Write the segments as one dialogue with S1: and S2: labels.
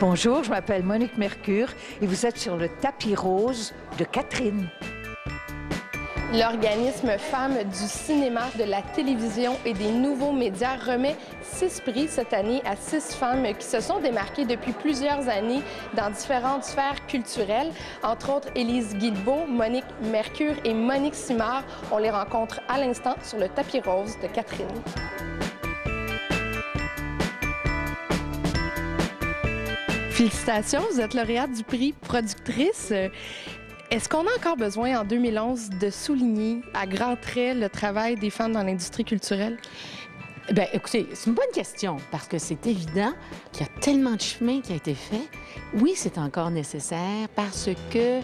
S1: Bonjour, je m'appelle Monique Mercure et vous êtes sur le tapis rose de Catherine.
S2: L'organisme Femmes du cinéma, de la télévision et des nouveaux médias remet 6 prix cette année à 6 femmes qui se sont démarquées depuis plusieurs années dans différentes sphères culturelles. Entre autres, Élise Guilbeault, Monique Mercure et Monique Simard. On les rencontre à l'instant sur le tapis rose de Catherine. Félicitations, vous êtes lauréate du prix Productrice. Est-ce qu'on a encore besoin, en 2011, de souligner à grands traits le travail des femmes dans l'industrie culturelle?
S3: Bien, écoutez, c'est une bonne question, parce que c'est évident qu'il y a tellement de chemin qui a été fait. Oui, c'est encore nécessaire, parce que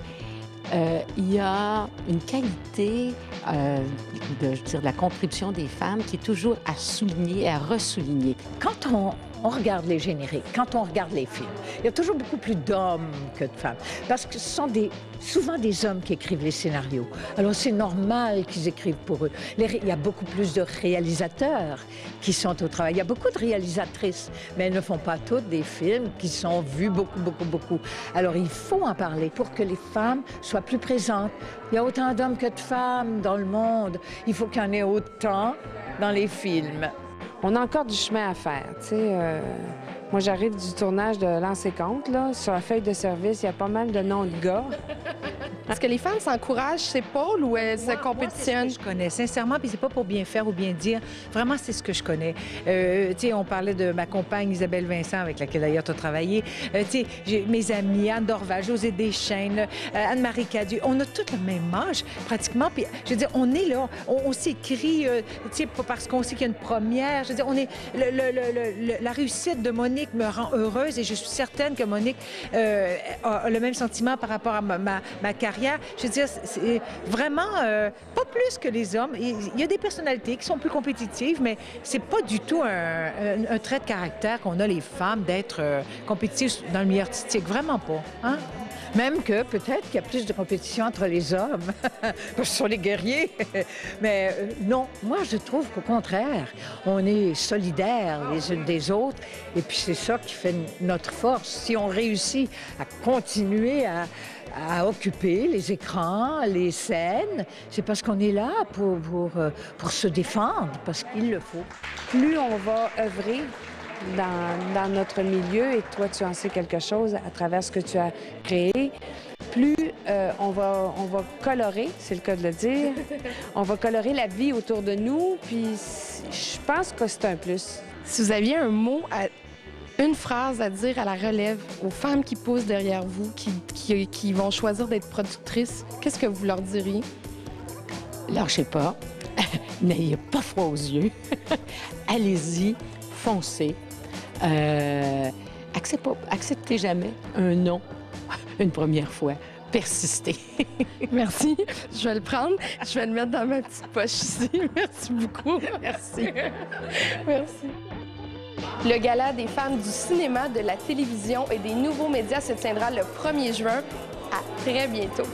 S3: il y a une qualité de la contribution des femmes qui est toujours à souligner et à ressouligner.
S1: Quand on regarde les génériques, quand on regarde les films, il y a toujours beaucoup plus d'hommes que de femmes. Parce que ce sont souvent des hommes qui écrivent les scénarios. Alors c'est normal qu'ils écrivent pour eux. Il y a beaucoup plus de réalisateurs qui sont au travail. Il y a beaucoup de réalisatrices, mais elles ne font pas toutes des films qui sont vus beaucoup. Alors il faut en parler pour que les femmes soient plus présentes. Il y a autant d'hommes que de femmes dans le monde. Il faut qu'il y en ait autant dans les films.
S4: On a encore du chemin à faire, tu sais. Moi, j'arrive du tournage de Lancer Compte, là. Sur la feuille de service, il y a pas mal de noms de gars.
S2: Est-ce que les femmes s'encouragent, s'épaulent ou elles se compétitionnent?
S5: C'est ce que je connais, sincèrement, puis c'est pas pour bien faire ou bien dire. Vraiment, c'est ce que je connais. Tu sais, on parlait de ma compagne Isabelle Vincent, avec laquelle d'ailleurs tu as travaillé. Tu sais, j'ai mes amis, Anne Dorval, José Deschênes, Anne-Marie Cadieux. On a tous le même âge, pratiquement. Puis, je veux dire, on est là, on s'écrit, tu sais, parce qu'on sait qu'il y a une première. Je veux dire, on est... la réussite de Monique me rend heureuse et je suis certaine que Monique a le même sentiment par rapport à ma carrière. Je veux dire, c'est vraiment pas plus que les hommes. Il y a des personnalités qui sont plus compétitives, mais c'est pas du tout un trait de caractère qu'on a les femmes d'être compétitives dans le milieu artistique. Vraiment pas. Hein?
S1: Même que peut-être qu'il y a plus de compétition entre les hommes, parce que ce sont les guerriers. Mais non, moi je trouve qu'au contraire, on est solidaires les unes des autres, et puis c'est ça qui fait notre force. Si on réussit à continuer à occuper les écrans, les scènes, c'est parce qu'on est là pour se défendre, parce qu'il le faut.
S4: Plus on va œuvrer dans notre milieu, et toi, tu en sais quelque chose à travers ce que tu as créé, plus on va colorer, c'est le cas de le dire, on va colorer la vie autour de nous, puis je pense que c'est un plus.
S2: Si vous aviez un mot, une phrase à dire à la relève, aux femmes qui poussent derrière vous, qui vont choisir d'être productrices, qu'est-ce que vous leur diriez?
S3: Lâchez pas, n'ayez pas froid aux yeux, allez-y, foncez. Acceptez jamais un non une première fois. Persistez.
S2: Merci. Je vais le prendre. Je vais le mettre dans ma petite poche ici. Merci beaucoup.
S3: Merci.
S2: Merci. Le Gala des femmes du cinéma, de la télévision et des nouveaux médias se tiendra le 1er juin. À très bientôt.